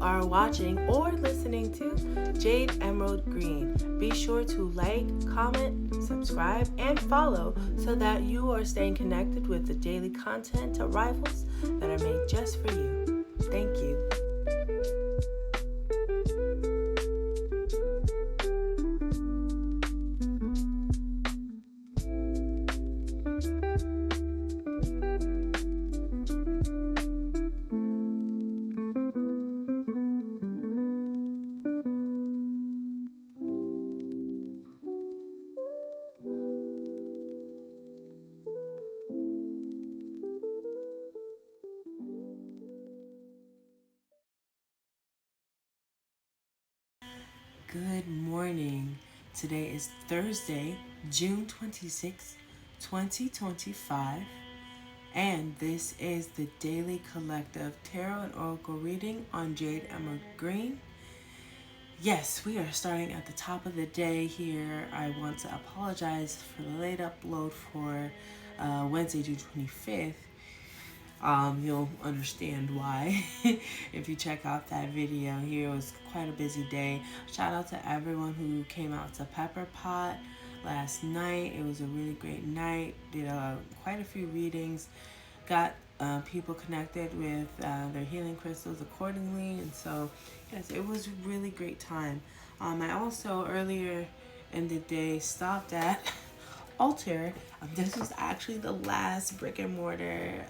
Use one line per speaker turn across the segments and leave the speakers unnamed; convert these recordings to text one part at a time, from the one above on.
are watching or listening to Jade Emerald Green. Be sure to like, comment, subscribe, and follow so that you are staying connected with the daily content arrivals that are made just for you. Thank you. Good morning. Today is Thursday, June 26, 2025, and this is the Daily Collective Tarot and Oracle reading on Jade Emerald Green. Yes, we are starting at the top of the day here. I want to apologize for the late upload for Wednesday, June 25th. You'll understand why if you check out that video here. It was quite a busy day. Shout out to everyone who came out to Pepper Pot last night. It was a really great night. Did quite a few readings. Got people connected with their healing crystals accordingly. And so, yes, it was a really great time. I also earlier in the day stopped at Alter. This was actually the last brick and mortar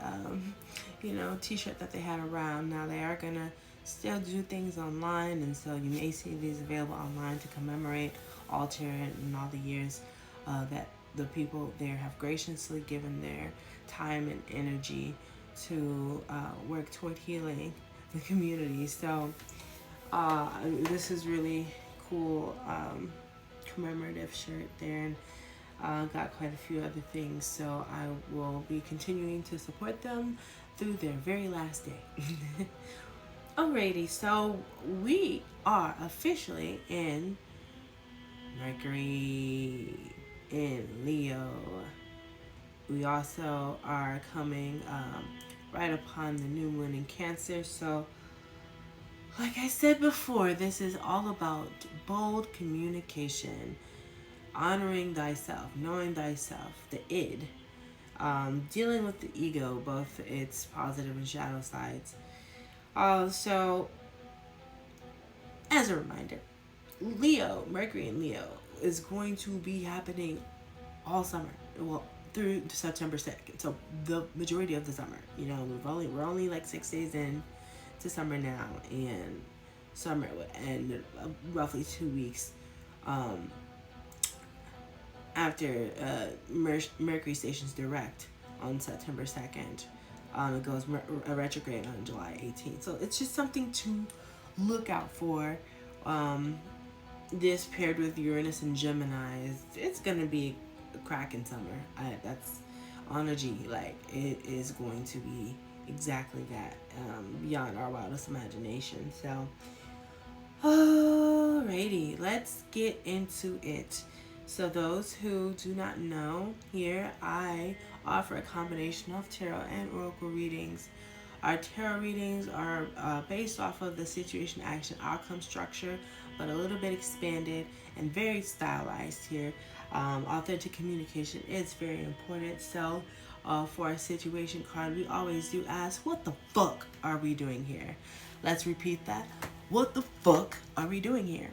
t-shirt that they had around. Now they are gonna still do things online, and so you may see these available online to commemorate Alter and all the years that the people there have graciously given their time and energy to work toward healing the community. So this is really cool commemorative shirt there, and got quite a few other things, so I will be continuing to support them through their very last day. Alrighty, so we are officially in Mercury in Leo. We also are coming right upon the new moon in Cancer, so like I said before, this is all about bold communication, honoring thyself, knowing thyself, the id, dealing with the ego, both its positive and shadow sides. So, as a reminder, Leo, Mercury in Leo, is going to be happening all summer. Well, through September 2nd. So the majority of the summer. We're only like 6 days in to summer now, and summer would end roughly 2 weeks after Mercury stations direct on September 2nd. It goes retrograde on July 18th. So it's just something to look out for. This paired with Uranus and Gemini, it's going to be a cracking summer. That's on a G. Like, it is going to be exactly that, beyond our wildest imagination. So, alrighty, let's get into it. So those who do not know, here I offer a combination of tarot and oracle readings. Our tarot readings are based off of the situation, action, outcome structure, but a little bit expanded and very stylized here. Authentic communication is very important. So for our situation card, we always do ask, what the fuck are we doing here? Let's repeat that. What the fuck are we doing here?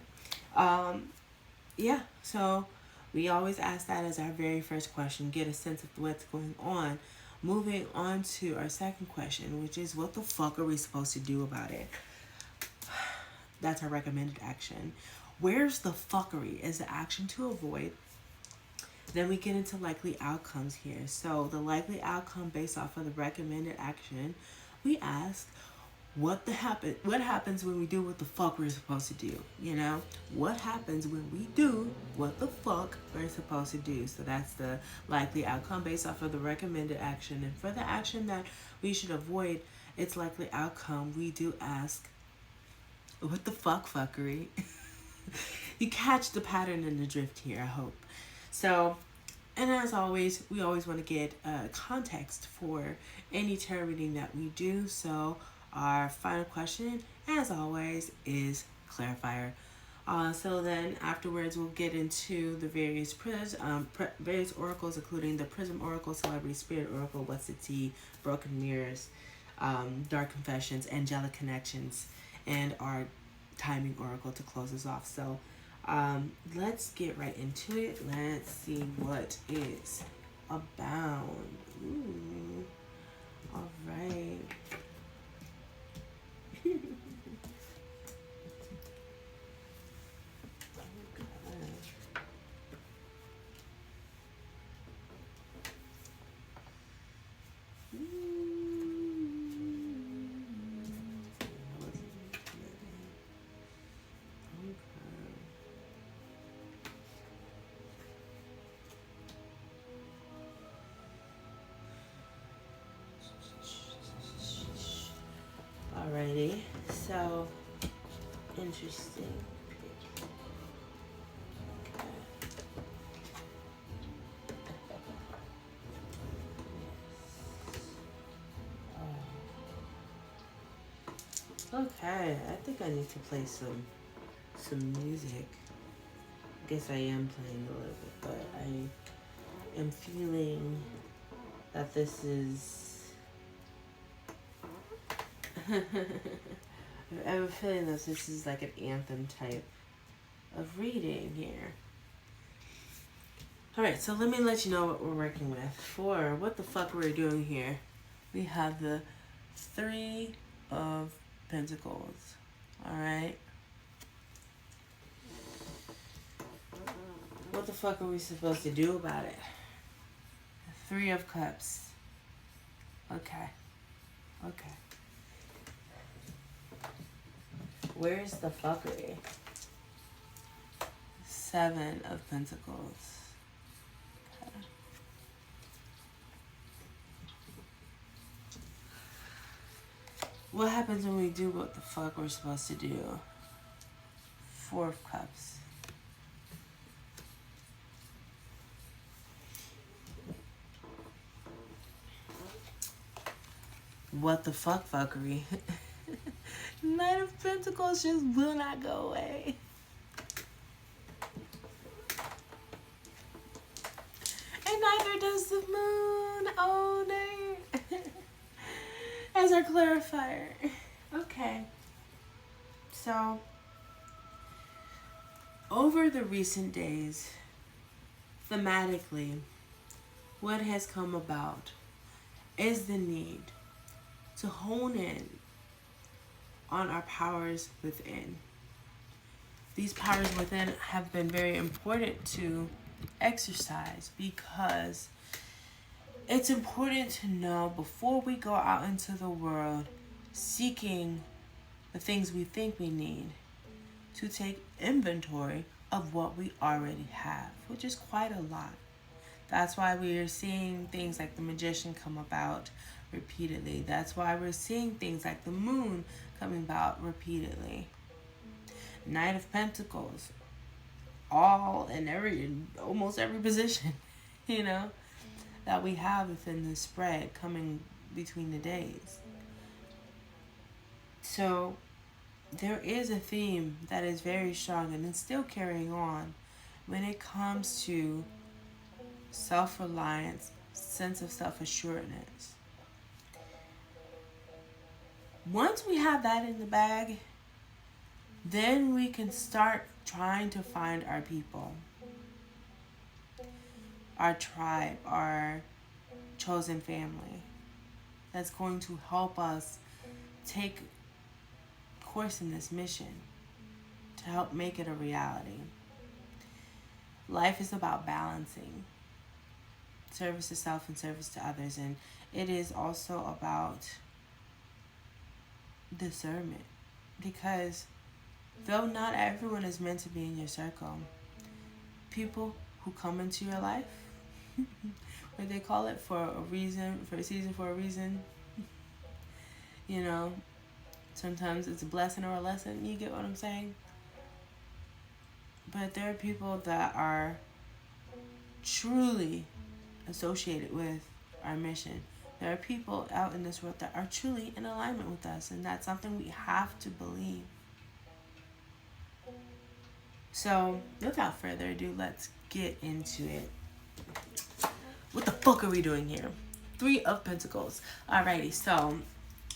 So we always ask that as our very first question, get a sense of what's going on. Moving on to our second question, which is, what the fuck are we supposed to do about it? That's our recommended action. Where's the fuckery is the action to avoid. Then we get into likely outcomes here. So the likely outcome based off of the recommended action, we ask, what happens when we do what the fuck we're supposed to do? What happens when we do what the fuck we're supposed to do? So that's the likely outcome based off of the recommended action. And for the action that we should avoid its likely outcome, we do ask, what the fuckery? You catch the pattern and the drift here, I hope. So, and as always, we always want to get context for any tarot reading that we do. So Our final question, as always, is clarifier. So then afterwards we'll get into the various oracles, including the Prism Oracle, Celebrity Spirit Oracle, What's the Tea, Broken Mirrors, Dark Confessions, Angelic Connections, and our Timing Oracle to close us off. So let's get right into it. Let's see what is about. Ooh. All right. Alrighty, so interesting. Okay, I think I need to play some music. I guess I am playing a little bit, but I am feeling that this is I have a feeling that this is like an anthem type of reading here. Alright, so let me let you know what we're working with. For what the fuck we're doing here, we have the Three of Pentacles. Alright? What the fuck are we supposed to do about it? The Three of Cups. Okay. Okay. Where's the fuckery? Seven of Pentacles. Okay. What happens when we do what the fuck we're supposed to do? Four of Cups. What the fuck fuckery? Knight of Pentacles just will not go away. And neither does the moon. Oh, no. As our clarifier. Okay. So, over the recent days, thematically, what has come about is the need to hone in on our powers within. These powers within have been very important to exercise because it's important to know before we go out into the world seeking the things we think we need, to take inventory of what we already have, which is quite a lot. That's why we are seeing things like the Magician come about repeatedly. That's why we're seeing things like the moon coming about repeatedly. Knight of Pentacles, all in almost every position, you know, that we have within the spread coming between the days. So there is a theme that is very strong and it's still carrying on when it comes to self-reliance, sense of self-assuredness. Once we have that in the bag, then we can start trying to find our people, our tribe, our chosen family that's going to help us take course in this mission to help make it a reality. Life is about balancing service to self and service to others, and it is also about discernment, because though not everyone is meant to be in your circle, people who come into your life, or they call it for a reason, for a season, for a reason, you know, sometimes it's a blessing or a lesson, you get what I'm saying? But there are people that are truly associated with our mission, There are people out in this world that are truly in alignment with us, and that's something we have to believe. So, without further ado, let's get into it. What the fuck are we doing here? Three of Pentacles. Alrighty, so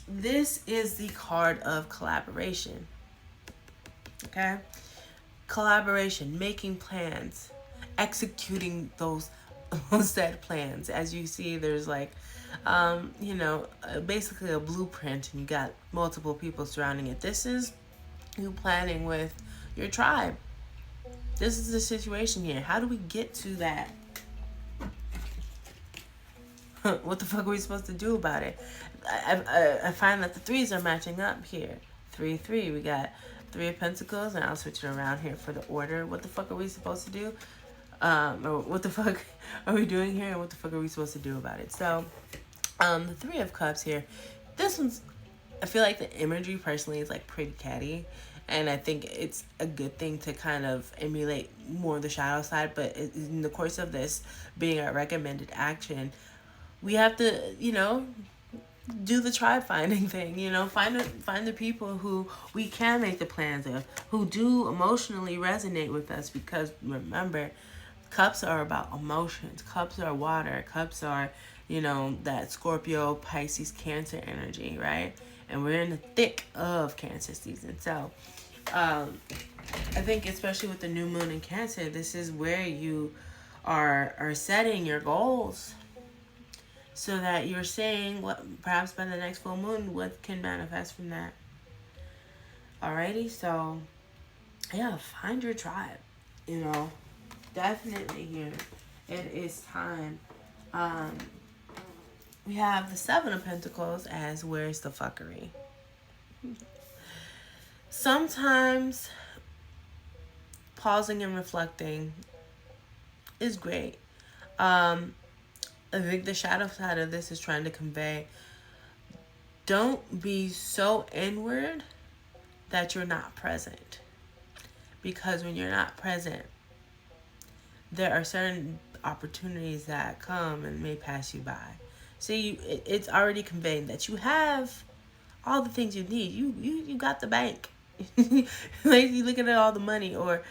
this is the card of collaboration. Okay? Collaboration, making plans, executing those said plans. As you see, there's like, basically a blueprint, and you got multiple people surrounding it. This is you planning with your tribe. This is the situation here. How do we get to that? What the fuck are we supposed to do about it? I find that the threes are matching up here. 3, 3. We got 3 of Pentacles, and I'll switch it around here for the order. What the fuck are we supposed to do? Or what the fuck are we doing here, and what the fuck are we supposed to do about it? So, the 3 of Cups here. This one's, I feel like the imagery personally is like pretty catty. And I think it's a good thing to kind of emulate more of the shadow side. But in the course of this being a recommended action, we have to, do the tribe finding thing, find the people who we can make the plans of, who do emotionally resonate with us. Because remember, cups are about emotions. Cups are water. Cups are, that Scorpio, Pisces, Cancer energy, right? And we're in the thick of Cancer season. So, I think especially with the new moon in Cancer, this is where you are setting your goals, so that you're saying what perhaps by the next full moon, what can manifest from that. Alrighty, so yeah, find your tribe. Definitely here. It is time. We have the 7 of Pentacles as where's the fuckery. Sometimes pausing and reflecting is great. I think the shadow side of this is trying to convey, don't be so inward that you're not present. Because when you're not present, there are certain opportunities that come and may pass you by. See, it's already conveyed that you have all the things you need. You got the bank. Like, you look at all the money, or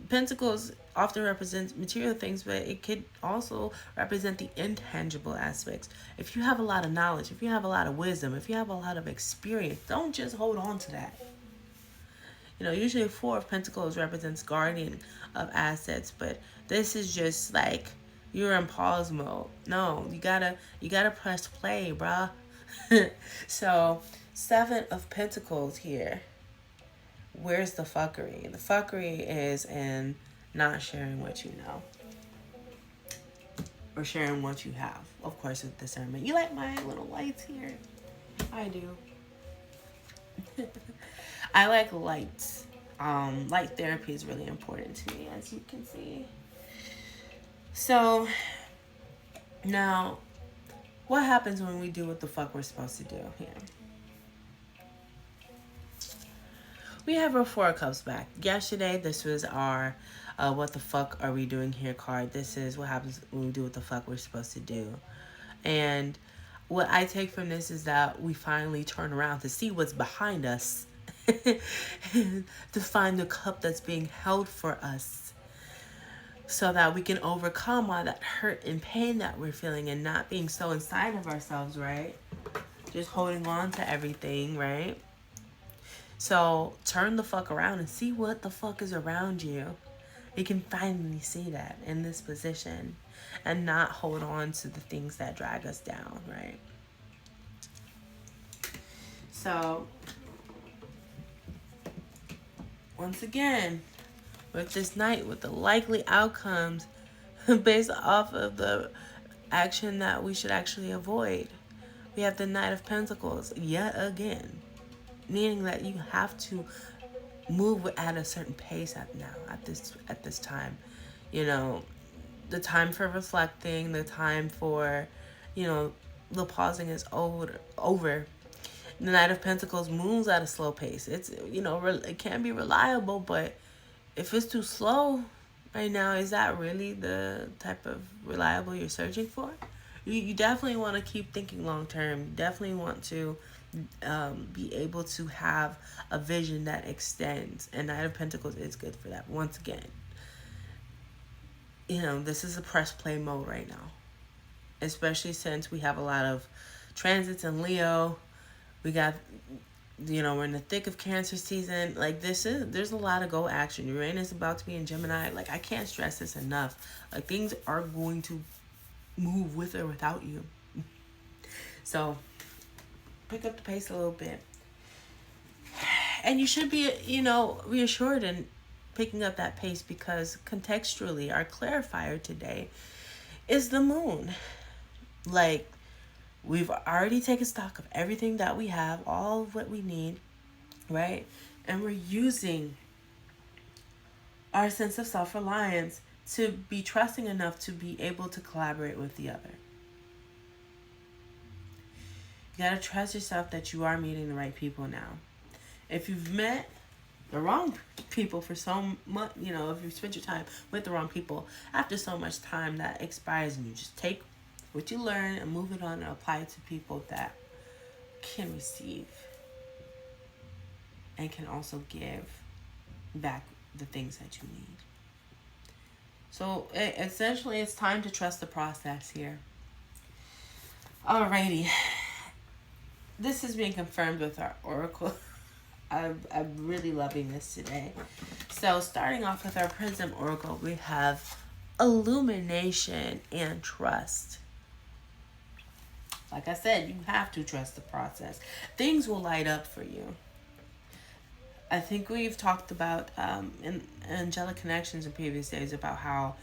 Pentacles often represents material things, but it could also represent the intangible aspects. If you have a lot of knowledge, if you have a lot of wisdom, if you have a lot of experience, don't just hold on to that. Usually 4 of Pentacles represents guardian of assets, but this is just like you're in pause mode. No, you gotta press play, bruh. So 7 of Pentacles here. Where's the fuckery? The fuckery is in not sharing what you know, or sharing what you have. Of course, with discernment. You like my little lights here? I do. I like lights. Light therapy is really important to me, as you can see. So now, what happens when we do what the fuck we're supposed to do here? We have our 4 of Cups back. Yesterday, this was our what the fuck are we doing here card. This is what happens when we do what the fuck we're supposed to do. And what I take from this is that we finally turn around to see what's behind us. To find the cup that's being held for us, so that we can overcome all that hurt and pain that we're feeling, and not being so inside of ourselves, right? Just holding on to everything, right? So turn the fuck around and see what the fuck is around you. You can finally see that in this position, and not hold on to the things that drag us down, right? So once again, with this night, with the likely outcomes based off of the action that we should actually avoid, we have the Knight of Pentacles yet again, meaning that you have to move at a certain pace at this time. The time for reflecting, the time for, the pausing is over. The Knight of Pentacles moves at a slow pace. It's, it can be reliable, but if it's too slow right now, is that really the type of reliable you're searching for? You definitely want to keep thinking long term. You definitely want to be able to have a vision that extends. And Knight of Pentacles is good for that. Once again, this is a press play mode right now. Especially since we have a lot of transits in Leo. We got, we're in the thick of Cancer season. Like, there's a lot of go action. Uranus is about to be in Gemini. Like, I can't stress this enough. Like, things are going to move with or without you. So, pick up the pace a little bit. And you should be, reassured in picking up that pace, because contextually, our clarifier today is the moon. Like, we've already taken stock of everything that we have, all of what we need, right? And we're using our sense of self-reliance to be trusting enough to be able to collaborate with the other. You gotta trust yourself that you are meeting the right people now. If you've met the wrong people for so much, if you've spent your time with the wrong people, after so much time, that expires, and you just take what you learn and move it on and apply it to people that can receive and can also give back the things that you need. So essentially, it's time to trust the process here. Alrighty. This is being confirmed with our oracle. I'm really loving this today. So starting off with our Prism Oracle, we have illumination and trust. Like I said, you have to trust the process. Things will light up for you. I think we've talked about in angelic connections in previous days about how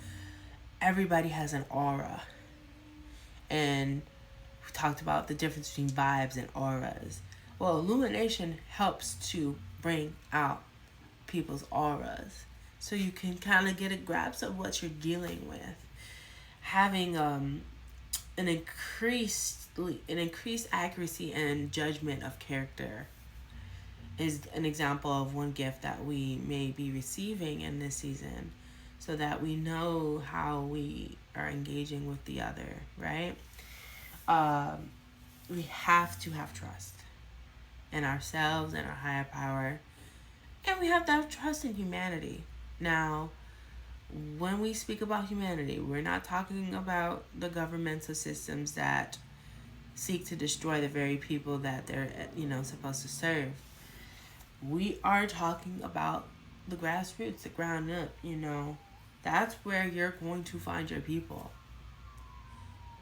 everybody has an aura. And we talked about the difference between vibes and auras. Well, illumination helps to bring out people's auras, so you can kind of get a grasp of what you're dealing with. Having an increased accuracy and judgment of character is an example of one gift that we may be receiving in this season, so that we know how we are engaging with the other, right? We have to have trust in ourselves and our higher power, and we have to have trust in humanity. Now, when we speak about humanity, we're not talking about the governmental systems that seek to destroy the very people that they're, supposed to serve. We are talking about the grassroots, the ground up, That's where you're going to find your people.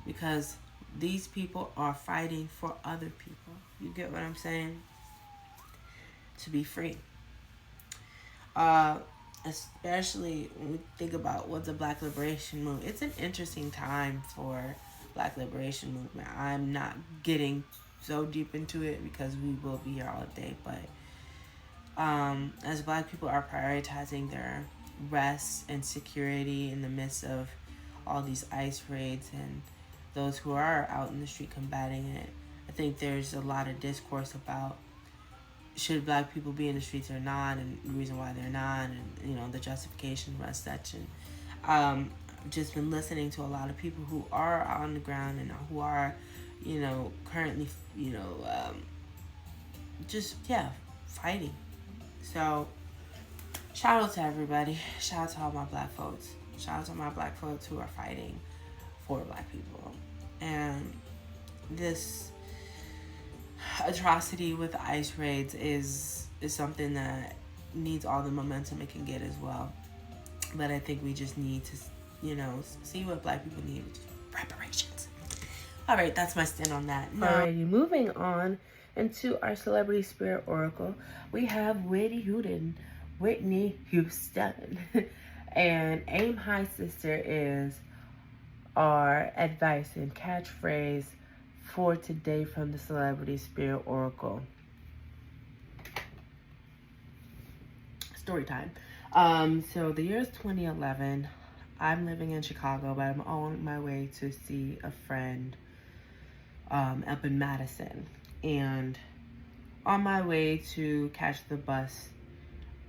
Because these people are fighting for other people. You get what I'm saying? To be free. Especially when we think about what the Black Liberation Movement. It's an interesting time for Black Liberation Movement. I'm not getting so deep into it because we will be here all day. But as Black people are prioritizing their rest and security in the midst of all these ICE raids and those who are out in the street combating it, I think there's a lot of discourse about should Black people be in the streets or not, and the reason why they're not, and the justification for such. And I've just been listening to a lot of people who are on the ground and who are, currently, fighting. So shout out to everybody. Shout out to all my Black folks. Shout out to my Black folks who are fighting for Black people. And this atrocity with the ICE raids is something that needs all the momentum it can get as well. But I think we just need to, see what Black people need, which is reparations. All right, that's my stand on that. Alrighty, moving on into our celebrity spirit oracle, we have Whitney Houston. And Aim High Sister is our advice and catchphrase for today from the Celebrity Spirit Oracle. Story time. So the year is 2011. I'm living in Chicago, but I'm on my way to see a friend up in Madison. And on my way to catch the bus,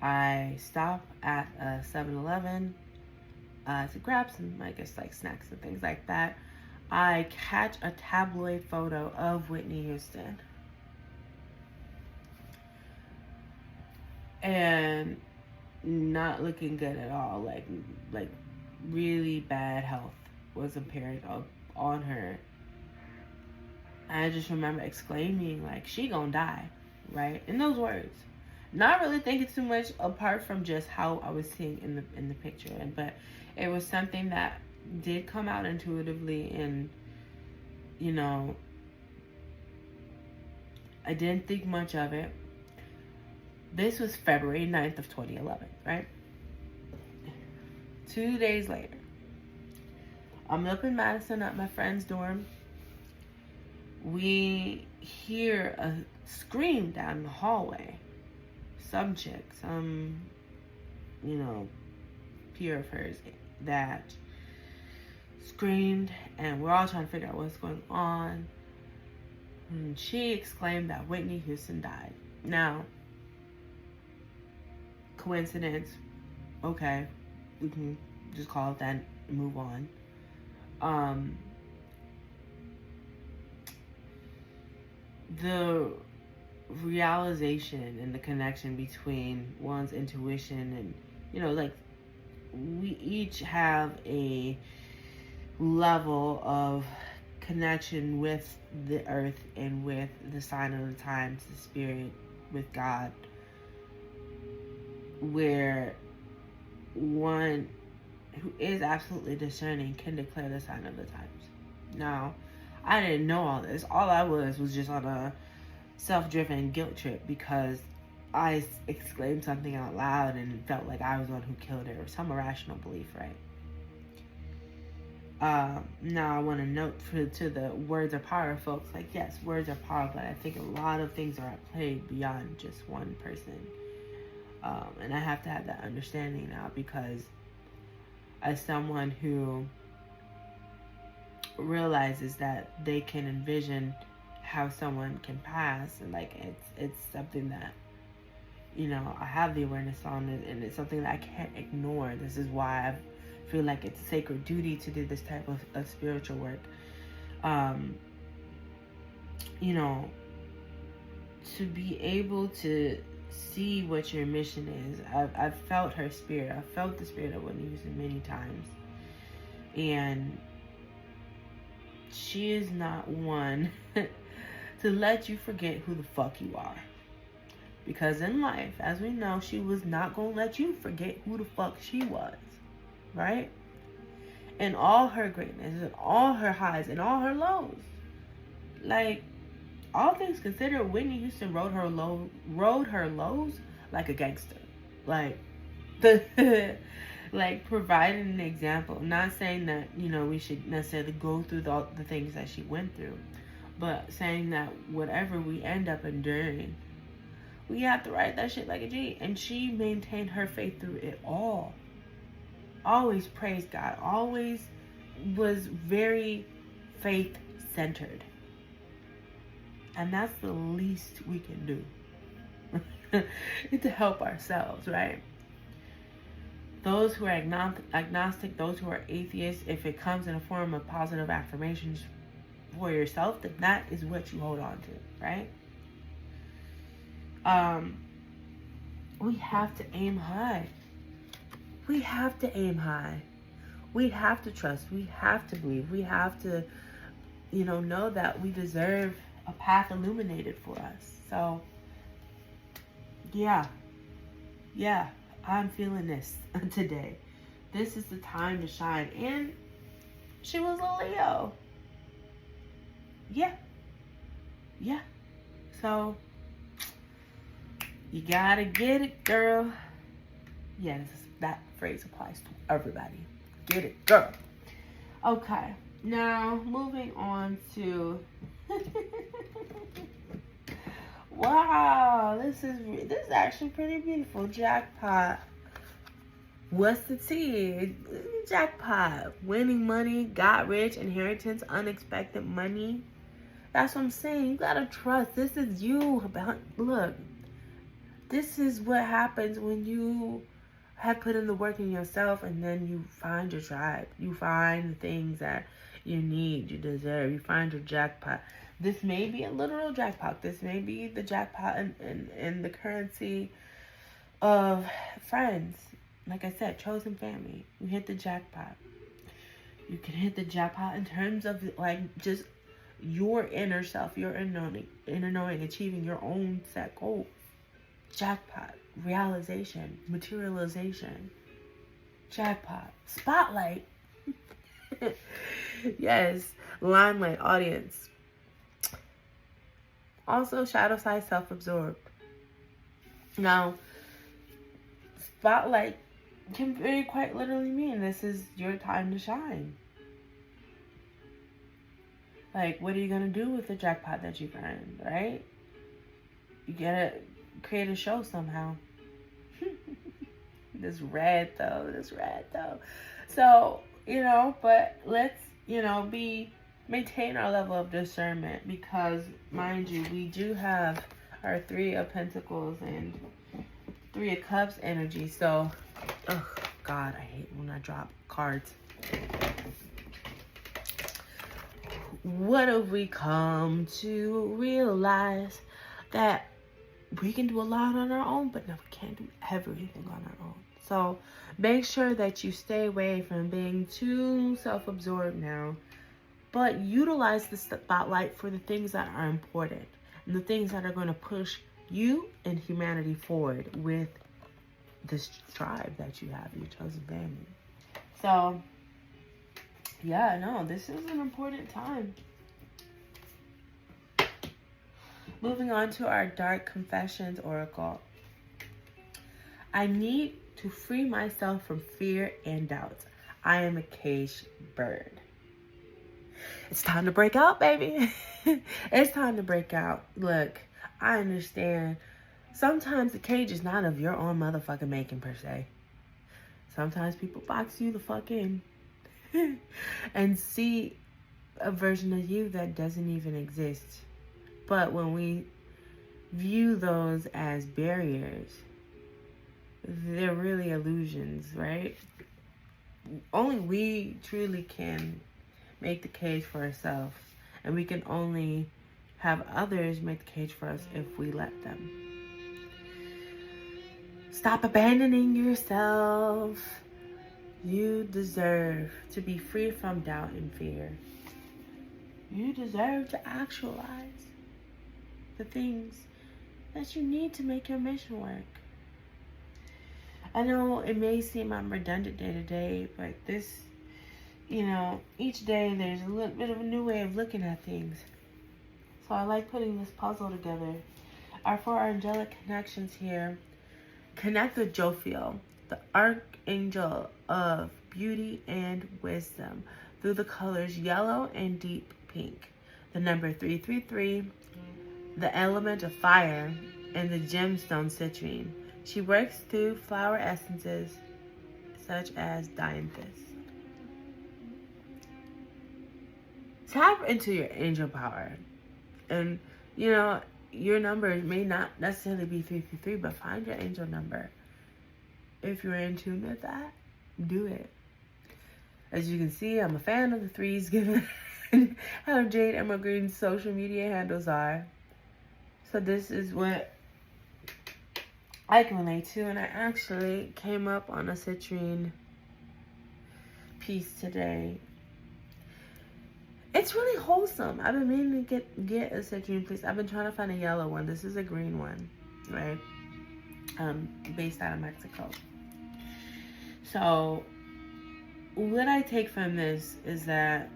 I stop at a 7-Eleven to grab some, snacks and things like that. I catch a tabloid photo of Whitney Houston. And not looking good at all. Like really bad health was apparent on her. I just remember exclaiming, like, she gonna die, right? In those words. Not really thinking too much apart from just how I was seeing in the picture. But it was something that did come out intuitively, and, you know, I didn't think much of it. This was February 9th of 2011, right? 2 days later, I'm up in Madison at my friend's dorm. We hear a scream down the hallway. Some chick, you know, peer of hers that screamed, and we're all trying to figure out what's going on. And she exclaimed that Whitney Houston died. Now, coincidence, okay, we can just call it that and move on. The realization and the connection between one's intuition and, you know, like, we each have a level of connection with the earth and with the sign of the times, the spirit, with God, where one who is absolutely discerning can declare the sign of the times. Now, I didn't know all this. All I was just on a self-driven guilt trip because I exclaimed something out loud and felt like I was the one who killed her, or some irrational belief, right? Now I want to note to the words are power, folks. Like, yes, words are power, but I think a lot of things are at play beyond just one person. And I have to have that understanding now, because as someone who realizes that they can envision how someone can pass, and like it's something that, you know, I have the awareness on it, and it's something that I can't ignore. This is why I feel like it's a sacred duty to do this type of spiritual work. You know, to be able to see what your mission is. I've felt her spirit. I've felt the spirit of Whitney Houston many times, and she is not one to let you forget who the fuck you are. Because in life, as we know, she was not going to let you forget who the fuck she was. Right? And all her greatness, and all her highs, and all her lows. Like, all things considered, Whitney Houston rode her lows like a gangster. Like, like, providing an example. I'm not saying that, you know, we should necessarily go through the things that she went through, but saying that whatever we end up enduring, we have to ride that shit like a G. And she maintained her faith through it all. Always praised God. Always was very faith-centered. And that's the least we can do to help ourselves, right? Those who are agnostic, those who are atheists, if it comes in a form of positive affirmations for yourself, then that is what you hold on to, right? We have to aim high. We have to aim high. We have to trust. We have to believe. We have to, you know that we deserve a path illuminated for us. So, yeah, I'm feeling this today. This is the time to shine. And she was a Leo. Yeah. So, you gotta get it, girl. Yes, that phrase applies to everybody. Get it, girl. Okay, now moving on to wow, this is actually pretty beautiful. Jackpot. What's the tea? Jackpot. Winning money, got rich, inheritance, unexpected money. That's what I'm saying. You gotta trust. This is you. Look, this is what happens when you have put in the work in yourself, and then you find your tribe. You find the things that you need, you deserve. You find your jackpot. This may be a literal jackpot. This may be the jackpot in the currency of friends. Like I said, chosen family. You hit the jackpot. You can hit the jackpot in terms of like just your inner self, your inner knowing, achieving your own set goals. Jackpot, realization, materialization, jackpot, spotlight. Yes, limelight, audience. Also, shadow side, self-absorbed. Now, spotlight can very quite literally mean this is your time to shine. Like, what are you going to do with the jackpot that you've earned, right? You gotta create a show somehow. This red though. So, but let's, maintain our level of discernment, because, mind you, we do have our 3 of Pentacles and 3 of Cups energy. So, oh God, I hate when I drop cards. What have we come to realize? That we can do a lot on our own, but no, we can't do everything on our own. So make sure that you stay away from being too self-absorbed now, but utilize the spotlight for the things that are important and the things that are going to push you and humanity forward with this tribe that you have, your chosen family. So yeah, no, this is an important time. Moving on to our Dark Confessions Oracle. I need to free myself from fear and doubt. I am a caged bird. It's time to break out, baby. It's time to break out. Look, I understand. Sometimes the cage is not of your own motherfucking making, per se. Sometimes people box you the fuck in and see a version of you that doesn't even exist. But when we view those as barriers, they're really illusions, right? Only we truly can make the cage for ourselves. And we can only have others make the cage for us if we let them. Stop abandoning yourself. You deserve to be free from doubt and fear. You deserve to actualize the things that you need to make your mission work. I know it may seem I'm redundant day to day, but this, each day there's a little bit of a new way of looking at things. So I like putting this puzzle together. For our angelic connections here, connect with Jophiel, the archangel of beauty and wisdom, through the colors yellow and deep pink, the number 333, the element of fire, and the gemstone citrine. She works through flower essences such as dianthus. Tap into your angel power. And, your number may not necessarily be 333, but find your angel number. If you're in tune with that, do it. As you can see, I'm a fan of the 3s, given how Jade Emerald Green's social media handles are. So this is what I can relate to, and I actually came up on a citrine piece today. It's really wholesome. I've been meaning to get a citrine piece. I've been trying to find a yellow one. This is a green one, right? Based out of Mexico. So what I take from this is that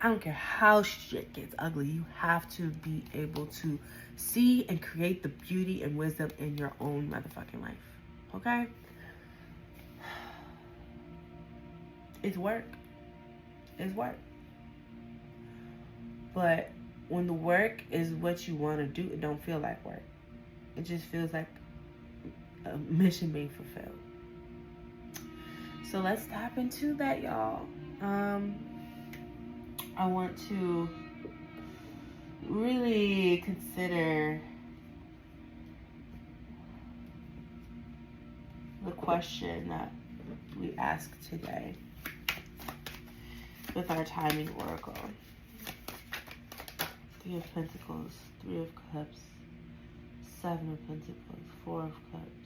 I don't care how shit gets ugly, you have to be able to see and create the beauty and wisdom in your own motherfucking life. Okay? It's work. It's work. But when the work is what you want to do, it don't feel like work. It just feels like a mission being fulfilled. So let's tap into that, y'all. I want to really consider the question that we asked today. with our timing oracle. 3 of Pentacles, 3 of Cups, 7 of Pentacles, 4 of Cups.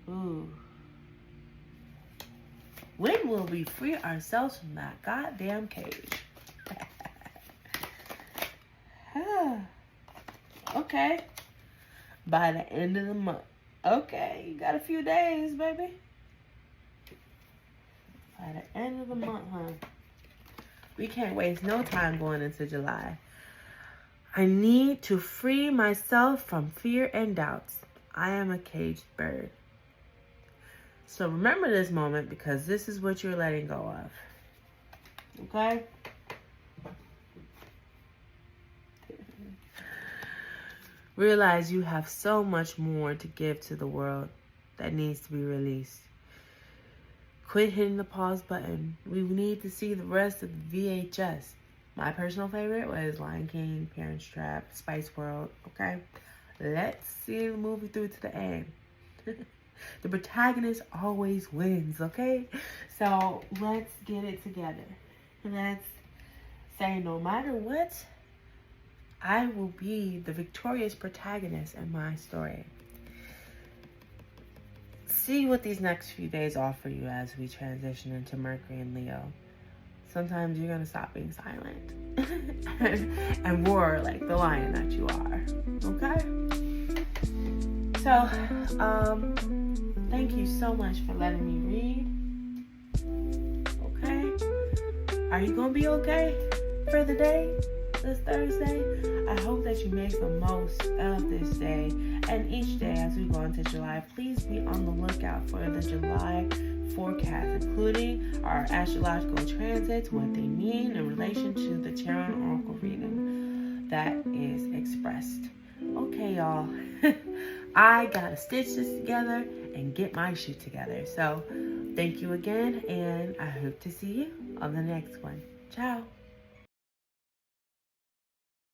Ooh. When will we free ourselves from that goddamn cage? Okay. By the end of the month. Okay, you got a few days, baby. By the end of the month, huh? We can't waste no time going into July. I need to free myself from fear and doubts. I am a caged bird. So remember this moment, because this is what you're letting go of. Okay? Realize you have so much more to give to the world that needs to be released. Quit hitting the pause button. We need to see the rest of the VHS. My personal favorite was Lion King, Parents Trap, Spice World. Okay? Let's see the movie through to the end. The protagonist always wins, okay? So let's get it together. Let's say no matter what, I will be the victorious protagonist in my story. See what these next few days offer you as we transition into Mercury and Leo. Sometimes you're going to stop being silent and roar like the lion that you are. Okay? So, thank you so much for letting me read. Okay? Are you going to be okay for the day, this Thursday? I hope that you make the most of this day and each day as we go into July. Please be on the lookout for the July forecast, including our astrological transits, what they mean in relation to the tarot and oracle reading that is expressed. Okay, y'all. I gotta stitch this together and get my shit together. So, thank you again, and I hope to see you on the next one. Ciao.